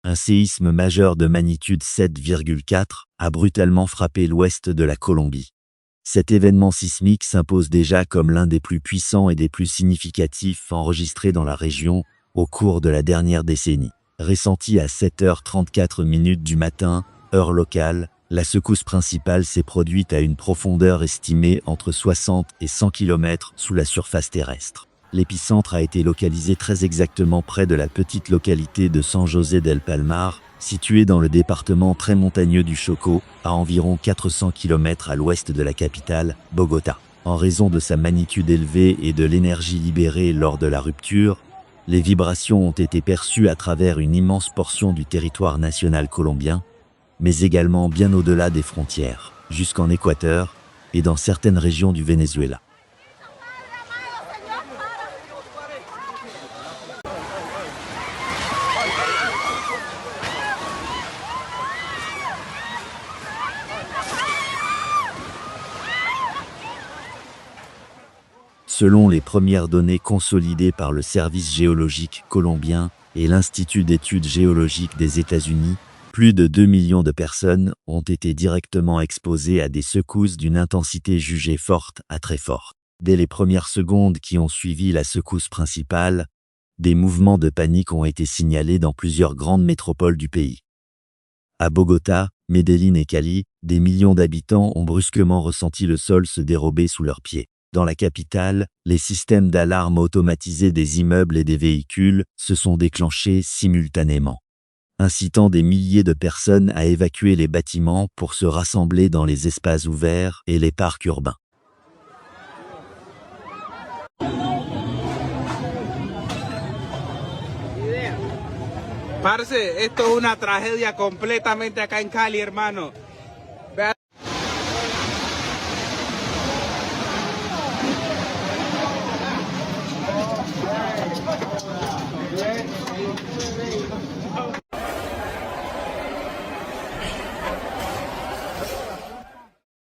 Un séisme majeur de magnitude 7,4 a brutalement frappé l'ouest de la Colombie. Cet événement sismique s'impose déjà comme l'un des plus puissants et des plus significatifs enregistrés dans la région au cours de la dernière décennie. Ressentie à 7h34 du matin, heure locale, la secousse principale s'est produite à une profondeur estimée entre 60 et 100 km sous la surface terrestre. L'épicentre a été localisé très exactement près de la petite localité de San José del Palmar, située dans le département très montagneux du Chocó, à environ 400 km à l'ouest de la capitale, Bogota. En raison de sa magnitude élevée et de l'énergie libérée lors de la rupture, les vibrations ont été perçues à travers une immense portion du territoire national colombien, mais également bien au-delà des frontières, jusqu'en Équateur et dans certaines régions du Venezuela. Selon les premières données consolidées par le Service géologique colombien et l'Institut d'études géologiques des États-Unis, plus de 2 millions de personnes ont été directement exposées à des secousses d'une intensité jugée forte à très forte. Dès les premières secondes qui ont suivi la secousse principale, des mouvements de panique ont été signalés dans plusieurs grandes métropoles du pays. À Bogota, Medellín et Cali, des millions d'habitants ont brusquement ressenti le sol se dérober sous leurs pieds. Dans la capitale, les systèmes d'alarme automatisés des immeubles et des véhicules se sont déclenchés simultanément, incitant des milliers de personnes à évacuer les bâtiments pour se rassembler dans les espaces ouverts et les parcs urbains. Parce, esto es una tragedia completamente acá en Cali, hermano.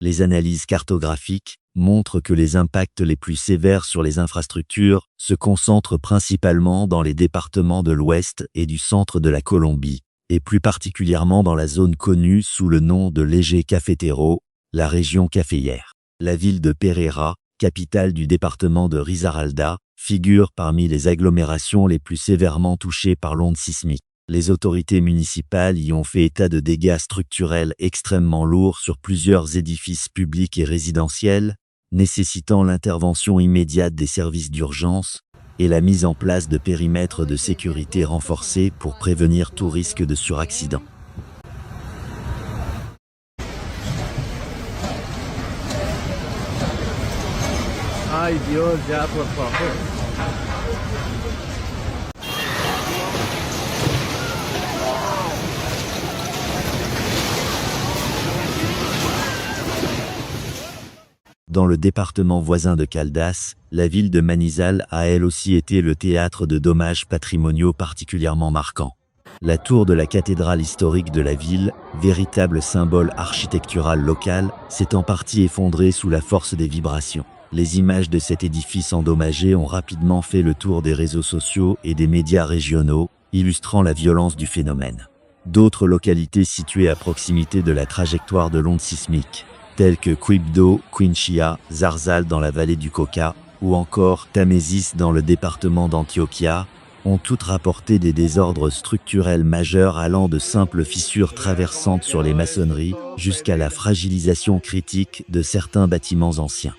Les analyses cartographiques montrent que les impacts les plus sévères sur les infrastructures se concentrent principalement dans les départements de l'ouest et du centre de la Colombie, et plus particulièrement dans la zone connue sous le nom de l'Eje Cafetero, la région caféière. La ville de Pereira, capitale du département de Risaralda, figure parmi les agglomérations les plus sévèrement touchées par l'onde sismique. Les autorités municipales y ont fait état de dégâts structurels extrêmement lourds sur plusieurs édifices publics et résidentiels, nécessitant l'intervention immédiate des services d'urgence et la mise en place de périmètres de sécurité renforcés pour prévenir tout risque de suraccident. Ay Dios, ya por favor. Dans le département voisin de Caldas, la ville de Manizales a elle aussi été le théâtre de dommages patrimoniaux particulièrement marquants. La tour de la cathédrale historique de la ville, véritable symbole architectural local, s'est en partie effondrée sous la force des vibrations. Les images de cet édifice endommagé ont rapidement fait le tour des réseaux sociaux et des médias régionaux, illustrant la violence du phénomène. D'autres localités situées à proximité de la trajectoire de l'onde sismique, telles que Quibdó, Quinchía, Zarzal dans la vallée du Cauca, ou encore Tamésis dans le département d'Antioquia, ont toutes rapporté des désordres structurels majeurs allant de simples fissures traversantes sur les maçonneries jusqu'à la fragilisation critique de certains bâtiments anciens.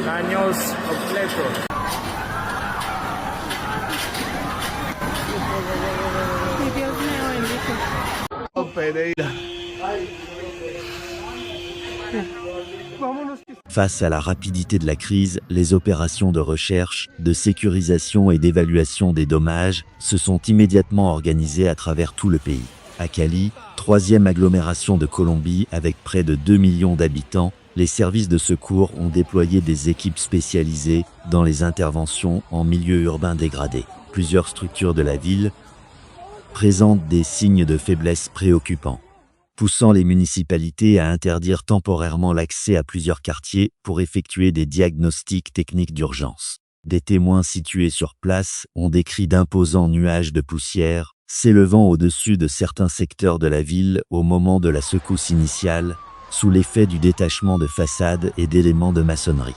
Daños completos. Face à la rapidité de la crise, les opérations de recherche, de sécurisation et d'évaluation des dommages se sont immédiatement organisées à travers tout le pays. À Cali, troisième agglomération de Colombie avec près de 2 millions d'habitants, les services de secours ont déployé des équipes spécialisées dans les interventions en milieu urbain dégradé. Plusieurs structures de la ville présentent des signes de faiblesse préoccupants, poussant les municipalités à interdire temporairement l'accès à plusieurs quartiers pour effectuer des diagnostics techniques d'urgence. Des témoins situés sur place ont décrit d'imposants nuages de poussière, s'élevant au-dessus de certains secteurs de la ville au moment de la secousse initiale, sous l'effet du détachement de façades et d'éléments de maçonnerie.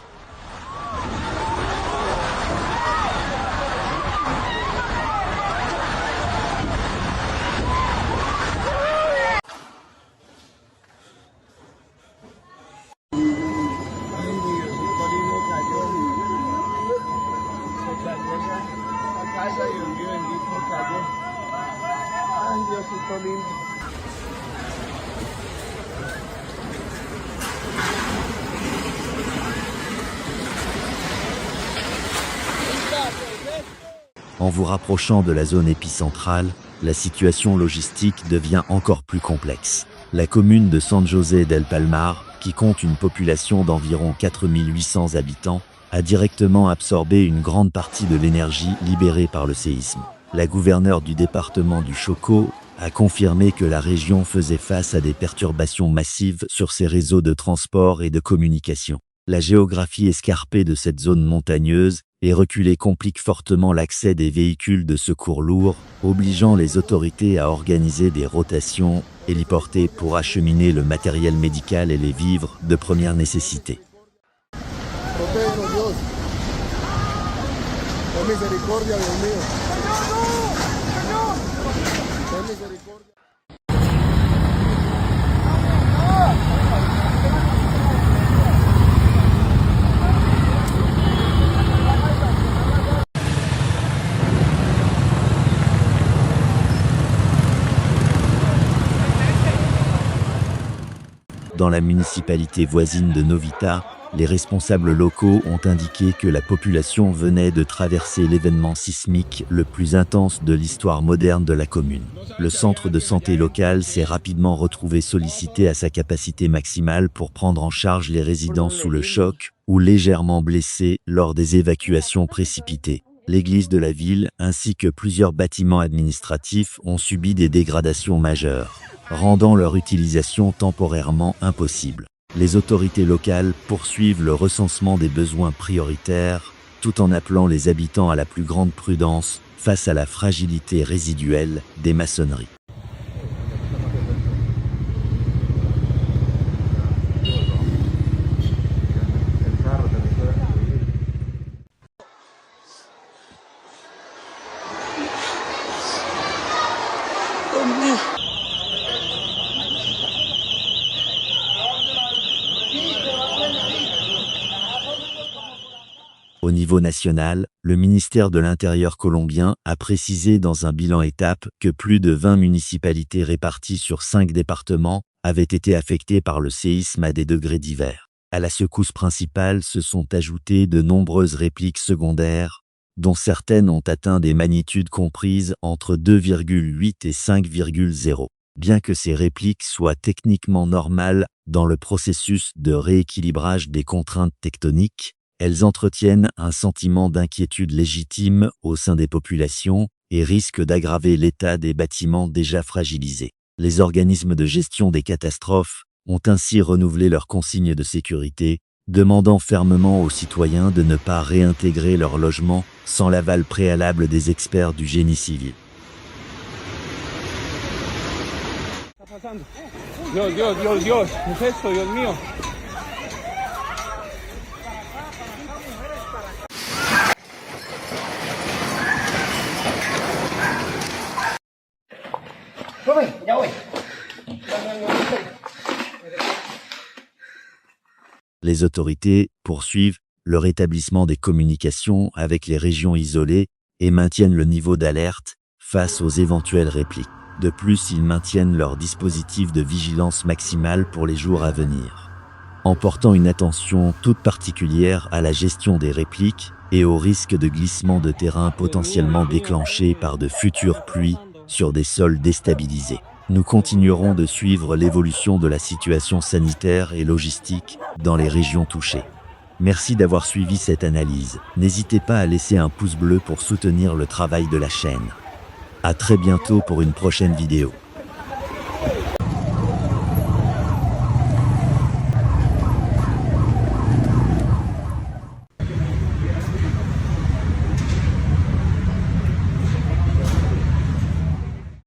En vous rapprochant de la zone épicentrale, la situation logistique devient encore plus complexe. La commune de San José del Palmar, qui compte une population d'environ 4800 habitants, a directement absorbé une grande partie de l'énergie libérée par le séisme. La gouverneure du département du Chocó a confirmé que la région faisait face à des perturbations massives sur ses réseaux de transport et de communication. La géographie escarpée de cette zone montagneuse et reculée complique fortement l'accès des véhicules de secours lourds, obligeant les autorités à organiser des rotations héliportées pour acheminer le matériel médical et les vivres de première nécessité. Protégenos, Dios. Ten misericordia, Dios mío. Ten misericordia. Dans la municipalité voisine de Novita, les responsables locaux ont indiqué que la population venait de traverser l'événement sismique le plus intense de l'histoire moderne de la commune. Le centre de santé local s'est rapidement retrouvé sollicité à sa capacité maximale pour prendre en charge les résidents sous le choc ou légèrement blessés lors des évacuations précipitées. L'église de la ville ainsi que plusieurs bâtiments administratifs ont subi des dégradations majeures, rendant leur utilisation temporairement impossible. Les autorités locales poursuivent le recensement des besoins prioritaires, tout en appelant les habitants à la plus grande prudence face à la fragilité résiduelle des maçonneries. Au niveau national, le ministère de l'Intérieur colombien a précisé dans un bilan étape que plus de 20 municipalités réparties sur 5 départements avaient été affectées par le séisme à des degrés divers. À la secousse principale se sont ajoutées de nombreuses répliques secondaires, dont certaines ont atteint des magnitudes comprises entre 2,8 et 5,0. Bien que ces répliques soient techniquement normales dans le processus de rééquilibrage des contraintes tectoniques, elles entretiennent un sentiment d'inquiétude légitime au sein des populations et risquent d'aggraver l'état des bâtiments déjà fragilisés. Les organismes de gestion des catastrophes ont ainsi renouvelé leurs consignes de sécurité, demandant fermement aux citoyens de ne pas réintégrer leur logement sans l'aval préalable des experts du génie civil. Dios, Dios, Dios, Dios, ¿qué es esto, Dios mío? Les autorités poursuivent le rétablissement des communications avec les régions isolées et maintiennent le niveau d'alerte face aux éventuelles répliques. De plus, ils maintiennent leur dispositif de vigilance maximale pour les jours à venir, en portant une attention toute particulière à la gestion des répliques et au risque de glissement de terrain potentiellement déclenché par de futures pluies sur des sols déstabilisés. Nous continuerons de suivre l'évolution de la situation sanitaire et logistique dans les régions touchées. Merci d'avoir suivi cette analyse. N'hésitez pas à laisser un pouce bleu pour soutenir le travail de la chaîne. À très bientôt pour une prochaine vidéo.